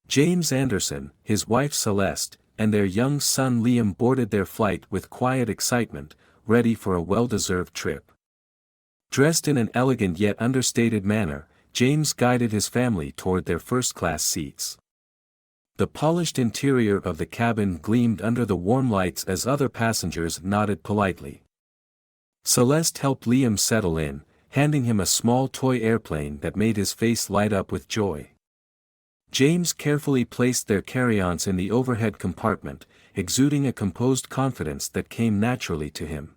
James Anderson, his wife Celeste, and their young son Liam boarded their flight with quiet excitement, ready for a well-deserved trip. Dressed in an elegant yet understated manner, James guided his family toward their first-class seats. The polished interior of the cabin gleamed under the warm lights as other passengers nodded politely. Celeste helped Liam settle in, handing him a small toy airplane that made his face light up with joy. James carefully placed their carry-ons in the overhead compartment, exuding a composed confidence that came naturally to him.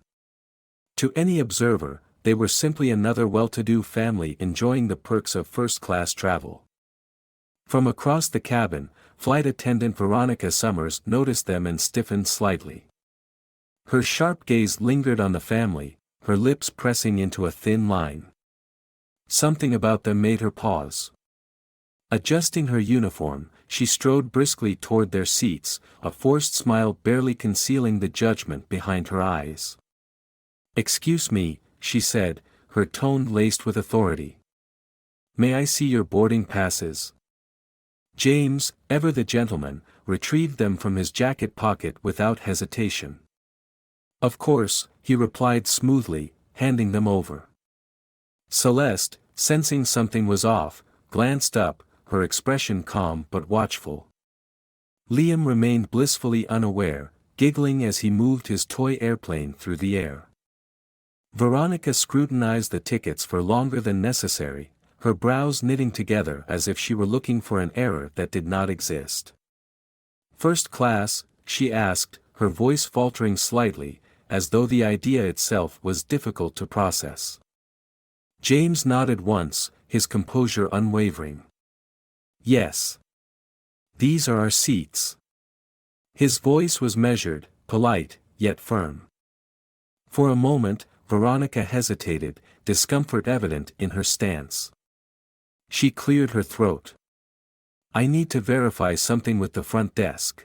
To any observer, they were simply another well-to-do family enjoying the perks of first-class travel. From across the cabin, flight attendant Veronica Summers noticed them and stiffened slightly. Her sharp gaze lingered on the family, her lips pressing into a thin line. Something about them made her pause. Adjusting her uniform, she strode briskly toward their seats, a forced smile barely concealing the judgment behind her eyes. "Excuse me," she said, her tone laced with authority. "May I see your boarding passes?" James, ever the gentleman, retrieved them from his jacket pocket without hesitation. "Of course," he replied smoothly, handing them over. Celeste, sensing something was off, glanced up, her expression calm but watchful. Liam remained blissfully unaware, giggling as he moved his toy airplane through the air. Veronica scrutinized the tickets for longer than necessary, her brows knitting together as if she were looking for an error that did not exist. "First class?" she asked, her voice faltering slightly, as though the idea itself was difficult to process. James nodded once, his composure unwavering. "Yes. These are our seats." His voice was measured, polite, yet firm. For a moment, Veronica hesitated, discomfort evident in her stance. She cleared her throat. "I need to verify something with the front desk.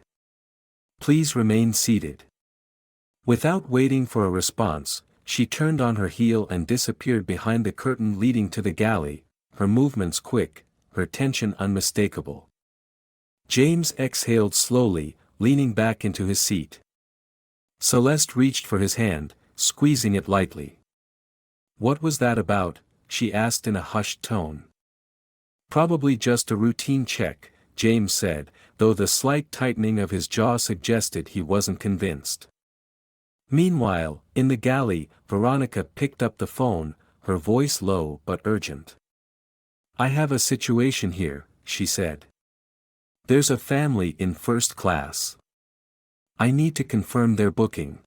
Please remain seated." Without waiting for a response, she turned on her heel and disappeared behind the curtain leading to the galley, her movements quick, her tension unmistakable. James exhaled slowly, leaning back into his seat. Celeste reached for his hand, squeezing it lightly. "What was that about?" she asked in a hushed tone. "Probably just a routine check," James said, though the slight tightening of his jaw suggested he wasn't convinced. Meanwhile, in the galley, Veronica picked up the phone, her voice low but urgent. "I have a situation here," she said. "There's a family in first class. I need to confirm their booking."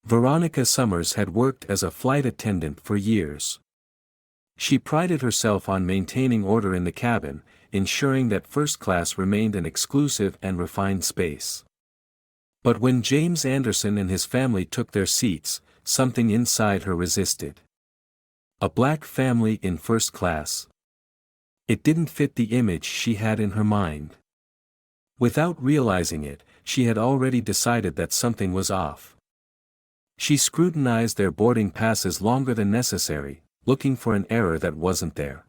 Veronica Summers had worked as a flight attendant for years. She prided herself on maintaining order in the cabin, ensuring that first class remained an exclusive and refined space. But when James Anderson and his family took their seats, something inside her resisted. A black family in first class. It didn't fit the image she had in her mind. Without realizing it, she had already decided that something was off. She scrutinized their boarding passes longer than necessary, looking for an error that wasn't there.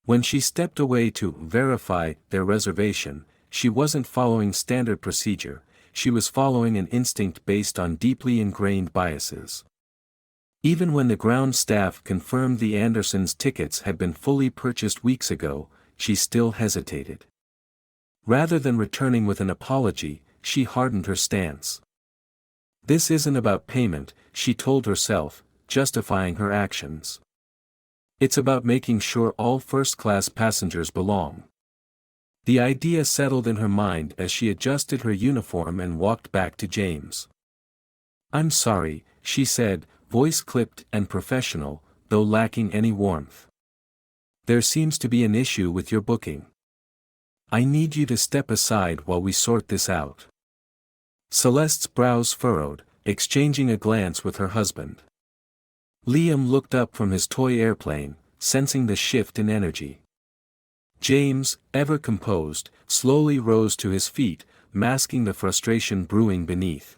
When she stepped away to verify their reservation, she wasn't following standard procedure, she was following an instinct based on deeply ingrained biases. Even when the ground staff confirmed the Andersons' tickets had been fully purchased weeks ago, she still hesitated. Rather than returning with an apology, she hardened her stance. "This isn't about payment," she told herself, justifying her actions. "It's about making sure all first-class passengers belong." The idea settled in her mind as she adjusted her uniform and walked back to James. "I'm sorry," she said, voice clipped and professional, though lacking any warmth. "There seems to be an issue with your booking. I need you to step aside while we sort this out." Celeste's brows furrowed, exchanging a glance with her husband. Liam looked up from his toy airplane, sensing the shift in energy. James, ever composed, slowly rose to his feet, masking the frustration brewing beneath.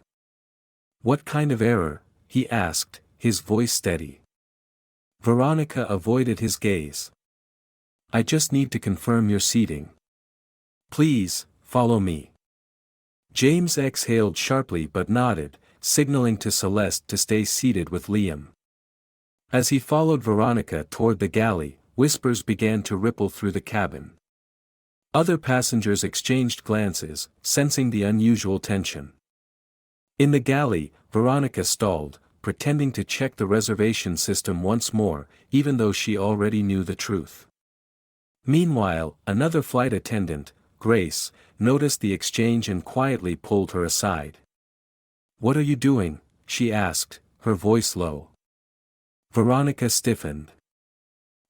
"What kind of error?" he asked, his voice steady. Veronica avoided his gaze. "I just need to confirm your seating." Please, follow me. James exhaled sharply but nodded, signaling to Celeste to stay seated with Liam. As he followed Veronica toward the galley, whispers began to ripple through the cabin. Other passengers exchanged glances, sensing the unusual tension. In the galley, Veronica stalled, pretending to check the reservation system once more, even though she already knew the truth. Meanwhile, another flight attendant, Grace, noticed the exchange and quietly pulled her aside. "What are you doing?" she asked, her voice low. Veronica stiffened.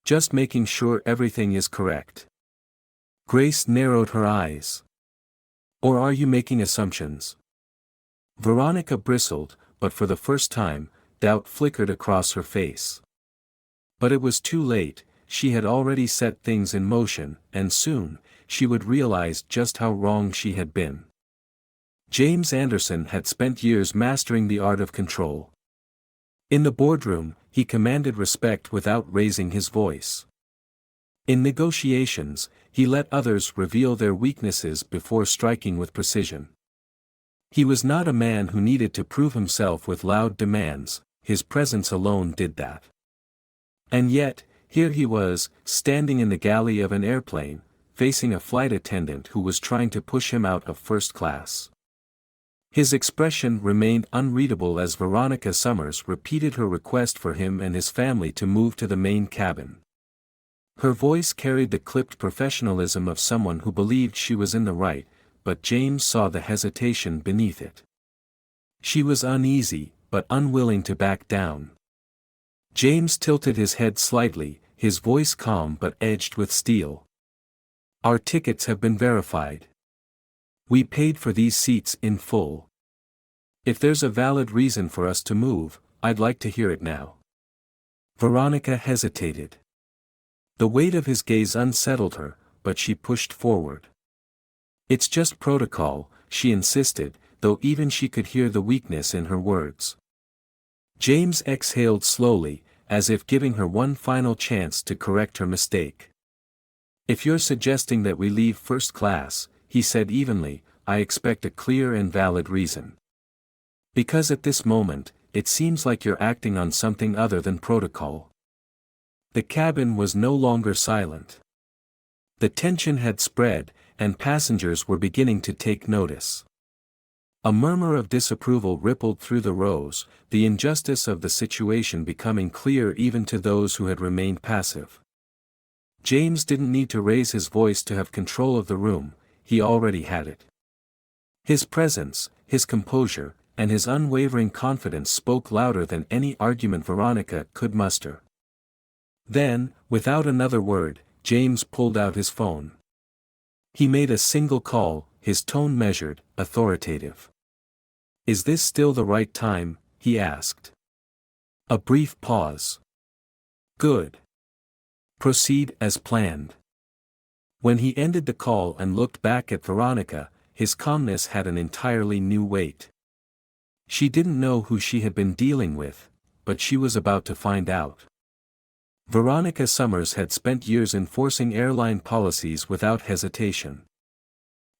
"Just making sure everything is correct." Grace narrowed her eyes. "Or are you making assumptions?" Veronica bristled, but for the first time, doubt flickered across her face. But it was too late. She had already set things in motion, and soon, she would realize just how wrong she had been. James Anderson had spent years mastering the art of control. In the boardroom, he commanded respect without raising his voice. In negotiations, he let others reveal their weaknesses before striking with precision. He was not a man who needed to prove himself with loud demands, his presence alone did that. And yet, here he was, standing in the galley of an airplane, facing a flight attendant who was trying to push him out of first class. His expression remained unreadable as Veronica Summers repeated her request for him and his family to move to the main cabin. Her voice carried the clipped professionalism of someone who believed she was in the right, but James saw the hesitation beneath it. She was uneasy, but unwilling to back down. James tilted his head slightly, his voice calm but edged with steel. "Our tickets have been verified. We paid for these seats in full. If there's a valid reason for us to move, I'd like to hear it now." Veronica hesitated. The weight of his gaze unsettled her, but she pushed forward. "It's just protocol," she insisted, though even she could hear the weakness in her words. James exhaled slowly, as if giving her one final chance to correct her mistake. "If you're suggesting that we leave first class," he said evenly, "I expect a clear and valid reason. Because at this moment, it seems like you're acting on something other than protocol." The cabin was no longer silent. The tension had spread, and passengers were beginning to take notice. A murmur of disapproval rippled through the rows, the injustice of the situation becoming clear even to those who had remained passive. James didn't need to raise his voice to have control of the room, he already had it. His presence, his composure, and his unwavering confidence spoke louder than any argument Veronica could muster. Then, without another word, James pulled out his phone. He made a single call, his tone measured, authoritative. "Is this still the right time?" he asked. A brief pause. "Good. Proceed as planned." When he ended the call and looked back at Veronica, his calmness had an entirely new weight. She didn't know who she had been dealing with, but she was about to find out. Veronica Summers had spent years enforcing airline policies without hesitation.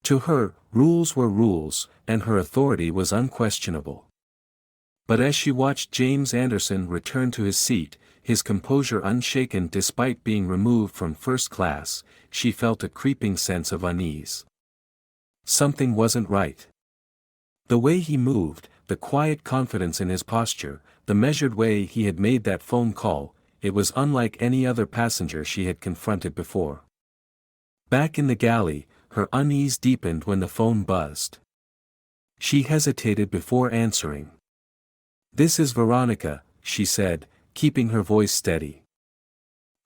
To her, rules were rules, and her authority was unquestionable. But as she watched James Anderson return to his seat, his composure unshaken despite being removed from first class, she felt a creeping sense of unease. Something wasn't right. The way he moved, the quiet confidence in his posture, the measured way he had made that phone call, it was unlike any other passenger she had confronted before. Back in the galley, her unease deepened when the phone buzzed. She hesitated before answering. "This is Veronica," she said, keeping her voice steady.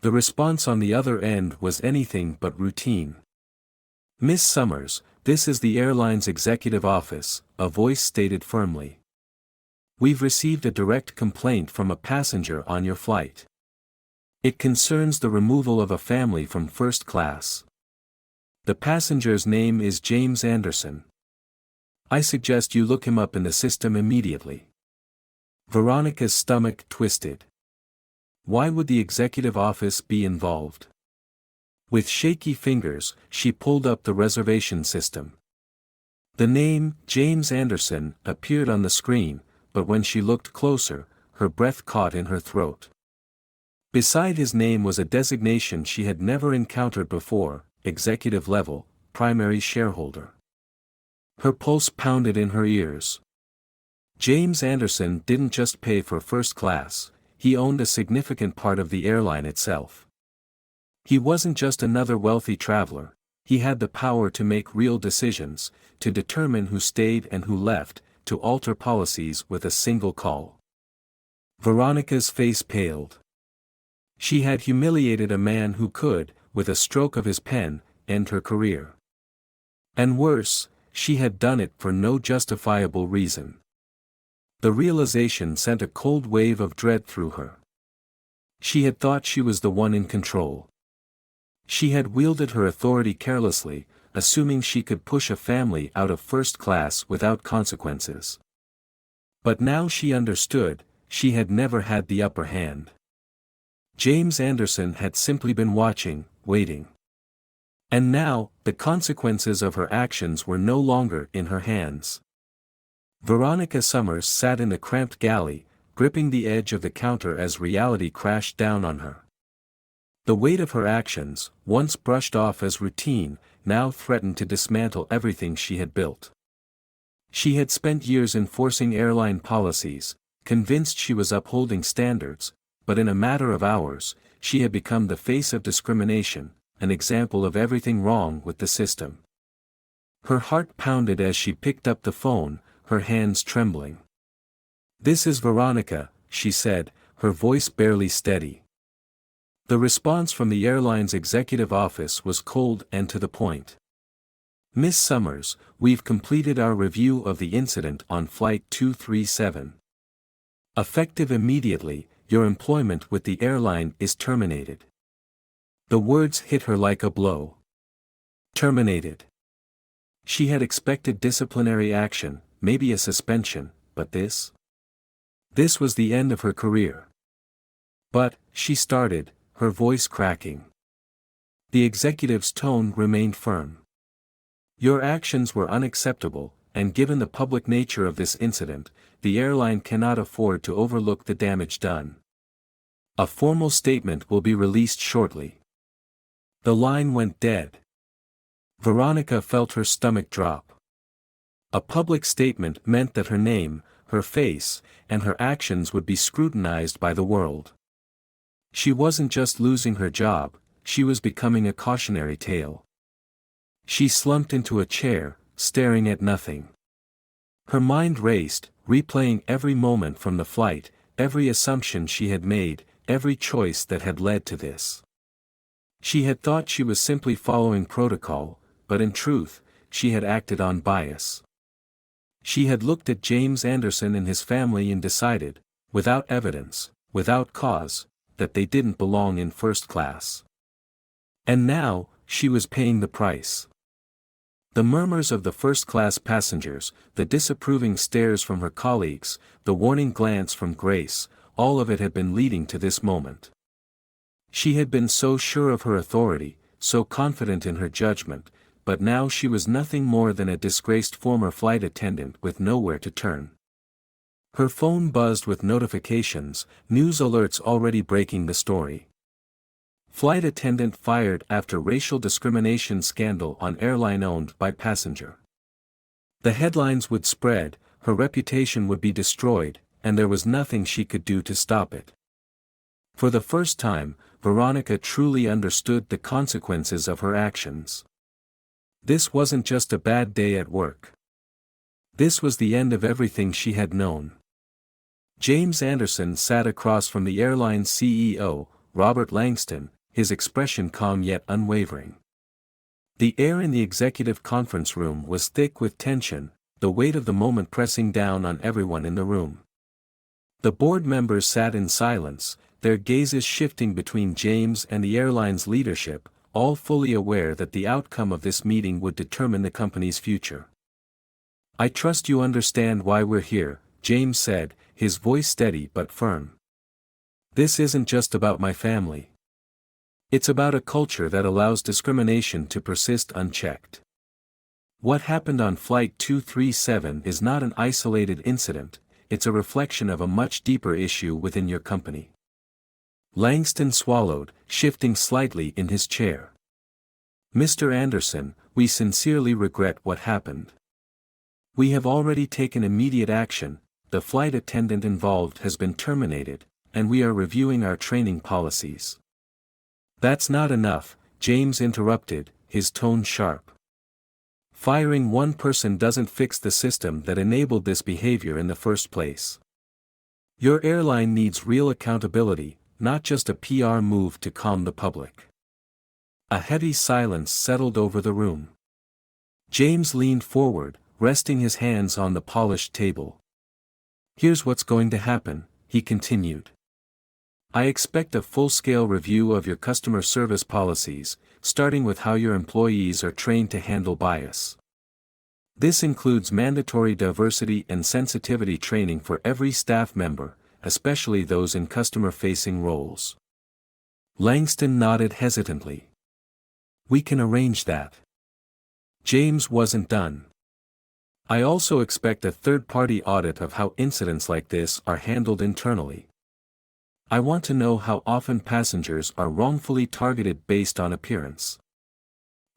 The response on the other end was anything but routine. "Miss Summers, this is the airline's executive office," a voice stated firmly. "We've received a direct complaint from a passenger on your flight. It concerns the removal of a family from first class. The passenger's name is James Anderson. I suggest you look him up in the system immediately." Veronica's stomach twisted. Why would the executive office be involved? With shaky fingers, she pulled up the reservation system. The name, James Anderson, appeared on the screen, but when she looked closer, her breath caught in her throat. Beside his name was a designation she had never encountered before: executive level, primary shareholder. Her pulse pounded in her ears. James Anderson didn't just pay for first class, he owned a significant part of the airline itself. He wasn't just another wealthy traveler, he had the power to make real decisions, to determine who stayed and who left, to alter policies with a single call. Veronica's face paled. She had humiliated a man who could, with a stroke of his pen, end her career. And worse, she had done it for no justifiable reason. The realization sent a cold wave of dread through her. She had thought she was the one in control. She had wielded her authority carelessly, assuming she could push a family out of first class without consequences. But now she understood, she had never had the upper hand. James Anderson had simply been watching, waiting. And now, the consequences of her actions were no longer in her hands. Veronica Summers sat in the cramped galley, gripping the edge of the counter as reality crashed down on her. The weight of her actions, once brushed off as routine, now threatened to dismantle everything she had built. She had spent years enforcing airline policies, convinced she was upholding standards, but in a matter of hours, she had become the face of discrimination, an example of everything wrong with the system. Her heart pounded as she picked up the phone, her hands trembling. "This is Veronica," she said, her voice barely steady. The response from the airline's executive office was cold and to the point. "Miss Summers, we've completed our review of the incident on Flight 237. Effective immediately, your employment with the airline is terminated." The words hit her like a blow. Terminated. She had expected disciplinary action, maybe a suspension, but this? This was the end of her career. "But," she started, her voice cracking. The executive's tone remained firm. "Your actions were unacceptable, and given the public nature of this incident, the airline cannot afford to overlook the damage done. A formal statement will be released shortly." The line went dead. Veronica felt her stomach drop. A public statement meant that her name, her face, and her actions would be scrutinized by the world. She wasn't just losing her job, she was becoming a cautionary tale. She slumped into a chair, staring at nothing. Her mind raced, replaying every moment from the flight, every assumption she had made, every choice that had led to this. She had thought she was simply following protocol, but in truth, she had acted on bias. She had looked at James Anderson and his family and decided, without evidence, without cause, that they didn't belong in first class. And now, she was paying the price. The murmurs of the first-class passengers, the disapproving stares from her colleagues, the warning glance from Grace, all of it had been leading to this moment. She had been so sure of her authority, so confident in her judgment, but now she was nothing more than a disgraced former flight attendant with nowhere to turn. Her phone buzzed with notifications, news alerts already breaking the story. Flight attendant fired after racial discrimination scandal on airline owned by passenger. The headlines would spread, her reputation would be destroyed, and there was nothing she could do to stop it. For the first time, Veronica truly understood the consequences of her actions. This wasn't just a bad day at work. This was the end of everything she had known. James Anderson sat across from the airline's CEO, Robert Langston, his expression calm yet unwavering. The air in the executive conference room was thick with tension, the weight of the moment pressing down on everyone in the room. The board members sat in silence, their gazes shifting between James and the airline's leadership, all fully aware that the outcome of this meeting would determine the company's future. "I trust you understand why we're here," James said, his voice steady but firm. "This isn't just about my family. It's about a culture that allows discrimination to persist unchecked. What happened on Flight 237 is not an isolated incident, it's a reflection of a much deeper issue within your company. Langston swallowed, shifting slightly in his chair. Mr. Anderson, we sincerely regret what happened. We have already taken immediate action, the flight attendant involved has been terminated, and we are reviewing our training policies. That's not enough, James interrupted, his tone sharp. Firing one person doesn't fix the system that enabled this behavior in the first place. Your airline needs real accountability, not just a PR move to calm the public. A heavy silence settled over the room. James leaned forward, resting his hands on the polished table. Here's what's going to happen, he continued. I expect a full-scale review of your customer service policies, starting with how your employees are trained to handle bias. This includes mandatory diversity and sensitivity training for every staff member, especially those in customer-facing roles. Langston nodded hesitantly. We can arrange that. James wasn't done. I also expect a third-party audit of how incidents like this are handled internally. I want to know how often passengers are wrongfully targeted based on appearance.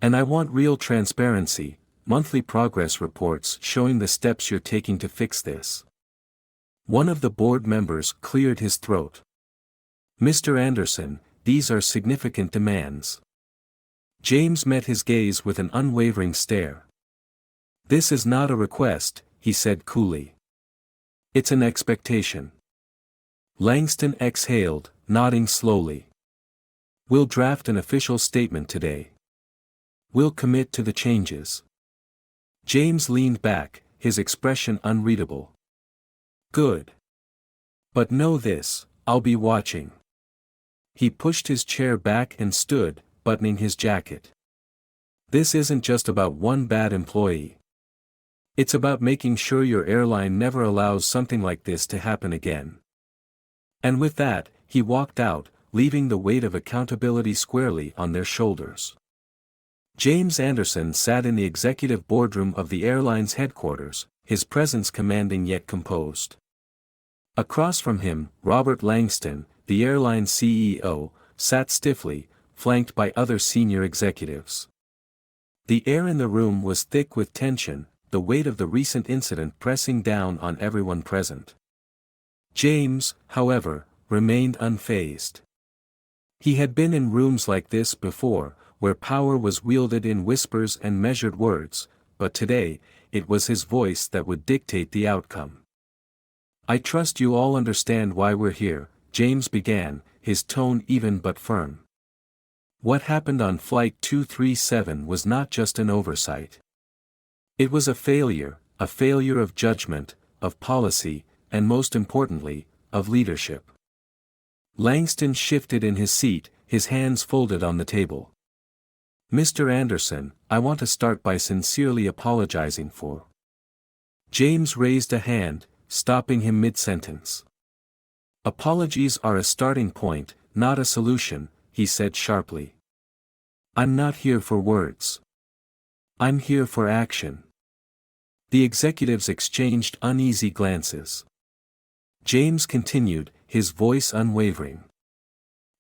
And I want real transparency, monthly progress reports showing the steps you're taking to fix this. One of the board members cleared his throat. Mr. Anderson, these are significant demands. James met his gaze with an unwavering stare. This is not a request, he said coolly. It's an expectation. Langston exhaled, nodding slowly. We'll draft an official statement today. We'll commit to the changes. James leaned back, his expression unreadable. Good. But know this, I'll be watching. He pushed his chair back and stood, buttoning his jacket. This isn't just about one bad employee. It's about making sure your airline never allows something like this to happen again. And with that, he walked out, leaving the weight of accountability squarely on their shoulders. James Anderson sat in the executive boardroom of the airline's headquarters, his presence commanding yet composed. Across from him, Robert Langston, the airline's CEO, sat stiffly, flanked by other senior executives. The air in the room was thick with tension, the weight of the recent incident pressing down on everyone present. James, however, remained unfazed. He had been in rooms like this before, where power was wielded in whispers and measured words, but today, it was his voice that would dictate the outcome. I trust you all understand why we're here, James began, his tone even but firm. What happened on Flight 237 was not just an oversight. It was a failure of judgment, of policy, and most importantly, of leadership. Langston shifted in his seat, his hands folded on the table. Mr. Anderson, I want to start by sincerely apologizing for. James raised a hand, stopping him mid-sentence. Apologies are a starting point, not a solution, he said sharply. I'm not here for words. I'm here for action. The executives exchanged uneasy glances. James continued, his voice unwavering.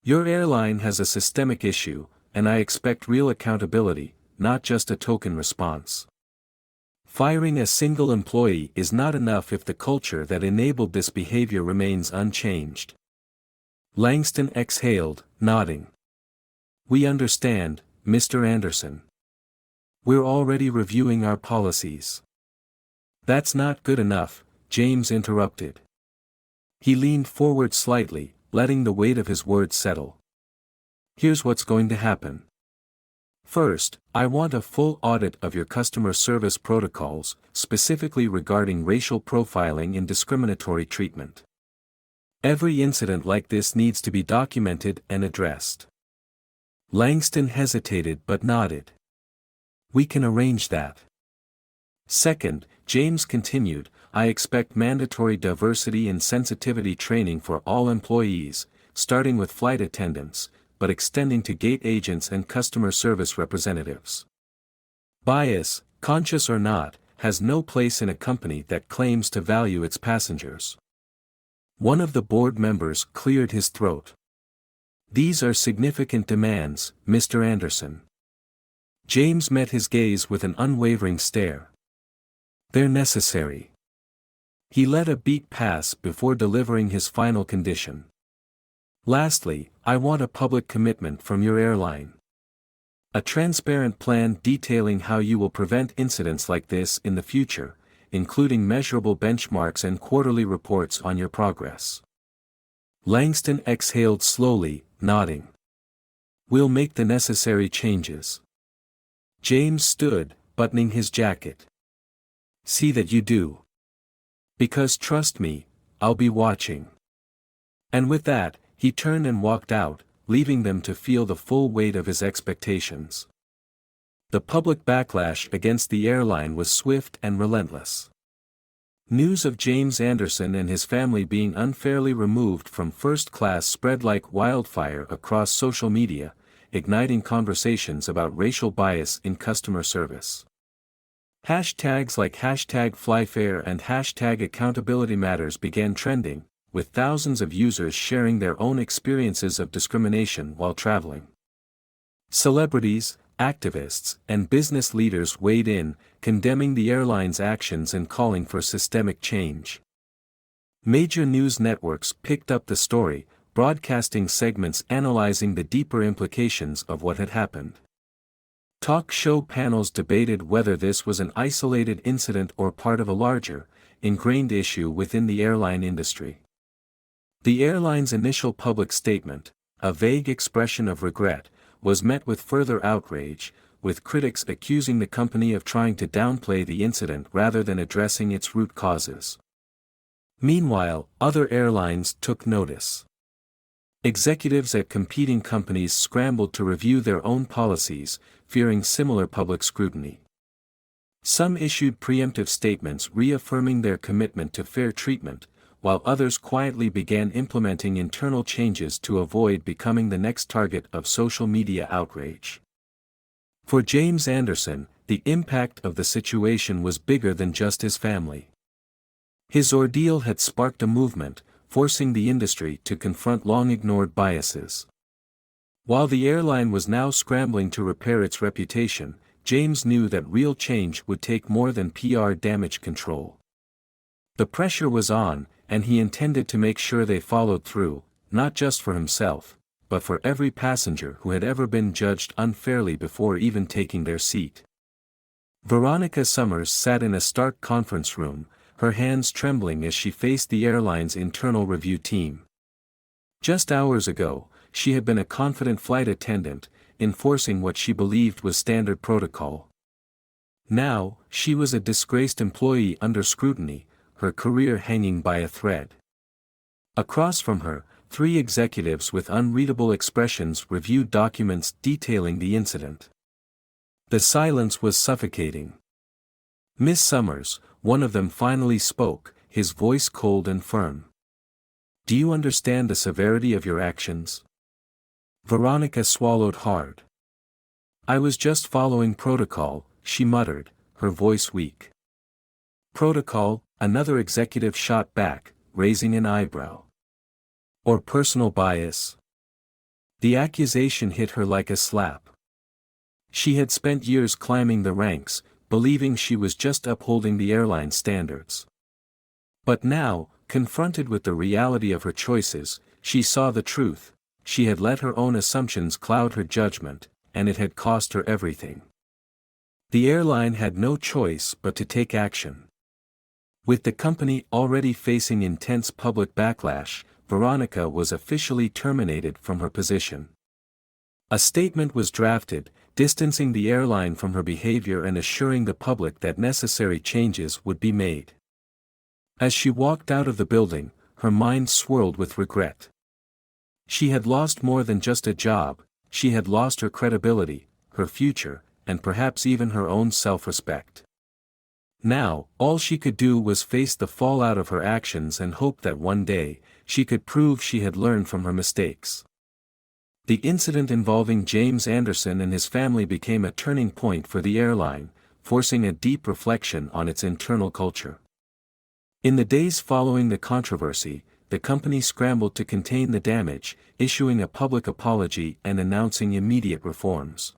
Your airline has a systemic issue, and I expect real accountability, not just a token response. Firing a single employee is not enough if the culture that enabled this behavior remains unchanged. Langston exhaled, nodding. We understand, Mr. Anderson. We're already reviewing our policies. That's not good enough, James interrupted. He leaned forward slightly, letting the weight of his words settle. Here's what's going to happen. First, I want a full audit of your customer service protocols, specifically regarding racial profiling and discriminatory treatment. Every incident like this needs to be documented and addressed. Langston hesitated but nodded. We can arrange that. Second, James continued, I expect mandatory diversity and sensitivity training for all employees, starting with flight attendants, but extending to gate agents and customer service representatives. Bias, conscious or not, has no place in a company that claims to value its passengers. One of the board members cleared his throat. These are significant demands, Mr. Anderson. James met his gaze with an unwavering stare. They're necessary. He let a beat pass before delivering his final condition. Lastly, I want a public commitment from your airline. A transparent plan detailing how you will prevent incidents like this in the future, including measurable benchmarks and quarterly reports on your progress. Langston exhaled slowly, nodding. We'll make the necessary changes. James stood, buttoning his jacket. See that you do. Because trust me, I'll be watching. And with that, he turned and walked out, leaving them to feel the full weight of his expectations. The public backlash against the airline was swift and relentless. News of James Anderson and his family being unfairly removed from first class spread like wildfire across social media, igniting conversations about racial bias in customer service. Hashtags like #FlyFair and #AccountabilityMatters began trending, with thousands of users sharing their own experiences of discrimination while traveling. Celebrities, activists, and business leaders weighed in, condemning the airline's actions and calling for systemic change. Major news networks picked up the story, broadcasting segments analyzing the deeper implications of what had happened. Talk show panels debated whether this was an isolated incident or part of a larger, ingrained issue within the airline industry. The airline's initial public statement, a vague expression of regret, was met with further outrage, with critics accusing the company of trying to downplay the incident rather than addressing its root causes. Meanwhile, other airlines took notice. Executives at competing companies scrambled to review their own policies, fearing similar public scrutiny. Some issued preemptive statements reaffirming their commitment to fair treatment, while others quietly began implementing internal changes to avoid becoming the next target of social media outrage. For James Anderson, the impact of the situation was bigger than just his family. His ordeal had sparked a movement, forcing the industry to confront long-ignored biases. While the airline was now scrambling to repair its reputation, James knew that real change would take more than PR damage control. The pressure was on, and he intended to make sure they followed through, not just for himself, but for every passenger who had ever been judged unfairly before even taking their seat. Veronica Summers sat in a stark conference room, her hands trembling as she faced the airline's internal review team. Just hours ago, she had been a confident flight attendant, enforcing what she believed was standard protocol. Now, she was a disgraced employee under scrutiny, her career hanging by a thread. Across from her, three executives with unreadable expressions reviewed documents detailing the incident. The silence was suffocating. Miss Summers, one of them finally spoke, his voice cold and firm. Do you understand the severity of your actions? Veronica swallowed hard. I was just following protocol, she muttered, her voice weak. Protocol, another executive shot back, raising an eyebrow. Or personal bias? The accusation hit her like a slap. She had spent years climbing the ranks, believing she was just upholding the airline standards. But now, confronted with the reality of her choices, she saw the truth. She had let her own assumptions cloud her judgment, and it had cost her everything. The airline had no choice but to take action. With the company already facing intense public backlash, Veronica was officially terminated from her position. A statement was drafted, distancing the airline from her behavior and assuring the public that necessary changes would be made. As she walked out of the building, her mind swirled with regret. She had lost more than just a job, she had lost her credibility, her future, and perhaps even her own self-respect. Now, all she could do was face the fallout of her actions and hope that one day, she could prove she had learned from her mistakes. The incident involving James Anderson and his family became a turning point for the airline, forcing a deep reflection on its internal culture. In the days following the controversy, the company scrambled to contain the damage, issuing a public apology and announcing immediate reforms.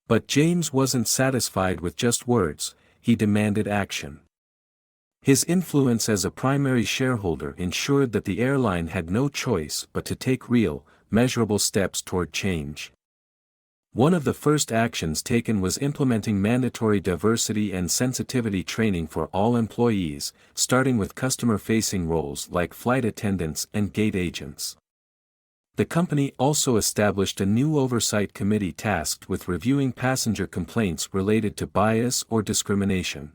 But James wasn't satisfied with just words, he demanded action. His influence as a primary shareholder ensured that the airline had no choice but to take real, measurable steps toward change. One of the first actions taken was implementing mandatory diversity and sensitivity training for all employees, starting with customer-facing roles like flight attendants and gate agents. The company also established a new oversight committee tasked with reviewing passenger complaints related to bias or discrimination.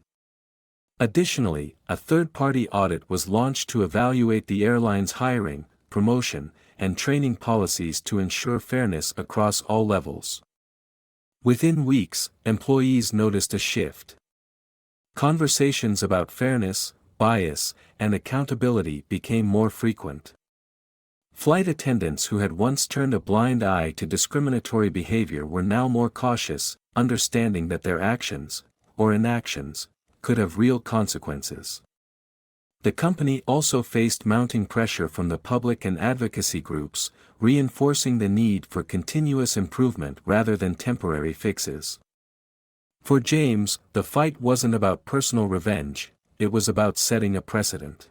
Additionally, a third-party audit was launched to evaluate the airline's hiring, promotion, and training policies to ensure fairness across all levels. Within weeks, employees noticed a shift. Conversations about fairness, bias, and accountability became more frequent. Flight attendants who had once turned a blind eye to discriminatory behavior were now more cautious, understanding that their actions, or inactions, could have real consequences. The company also faced mounting pressure from the public and advocacy groups, reinforcing the need for continuous improvement rather than temporary fixes. For James, the fight wasn't about personal revenge, it was about setting a precedent.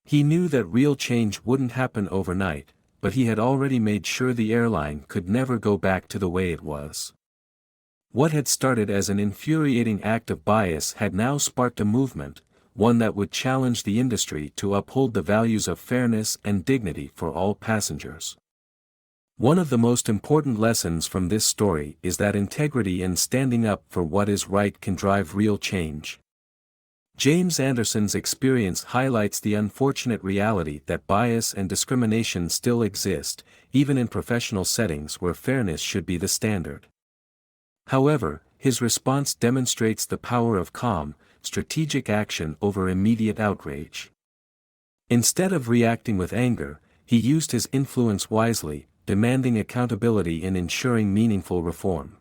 He knew that real change wouldn't happen overnight, but he had already made sure the airline could never go back to the way it was. What had started as an infuriating act of bias had now sparked a movement, one that would challenge the industry to uphold the values of fairness and dignity for all passengers. One of the most important lessons from this story is that integrity and standing up for what is right can drive real change. James Anderson's experience highlights the unfortunate reality that bias and discrimination still exist, even in professional settings where fairness should be the standard. However, his response demonstrates the power of calm, strategic action over immediate outrage. Instead of reacting with anger, he used his influence wisely, demanding accountability and ensuring meaningful reform.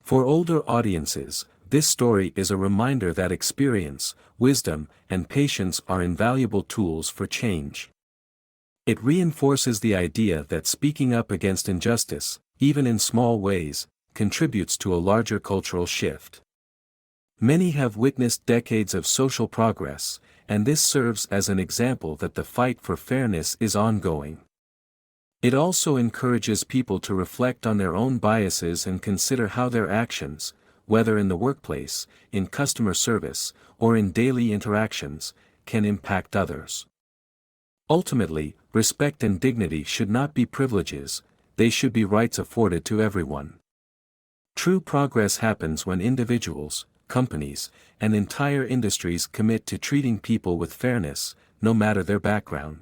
For older audiences, this story is a reminder that experience, wisdom, and patience are invaluable tools for change. It reinforces the idea that speaking up against injustice, even in small ways, contributes to a larger cultural shift. Many have witnessed decades of social progress, and this serves as an example that the fight for fairness is ongoing. It also encourages people to reflect on their own biases and consider how their actions, whether in the workplace, in customer service, or in daily interactions, can impact others. Ultimately, respect and dignity should not be privileges, they should be rights afforded to everyone. True progress happens when individuals, companies, and entire industries commit to treating people with fairness, no matter their background.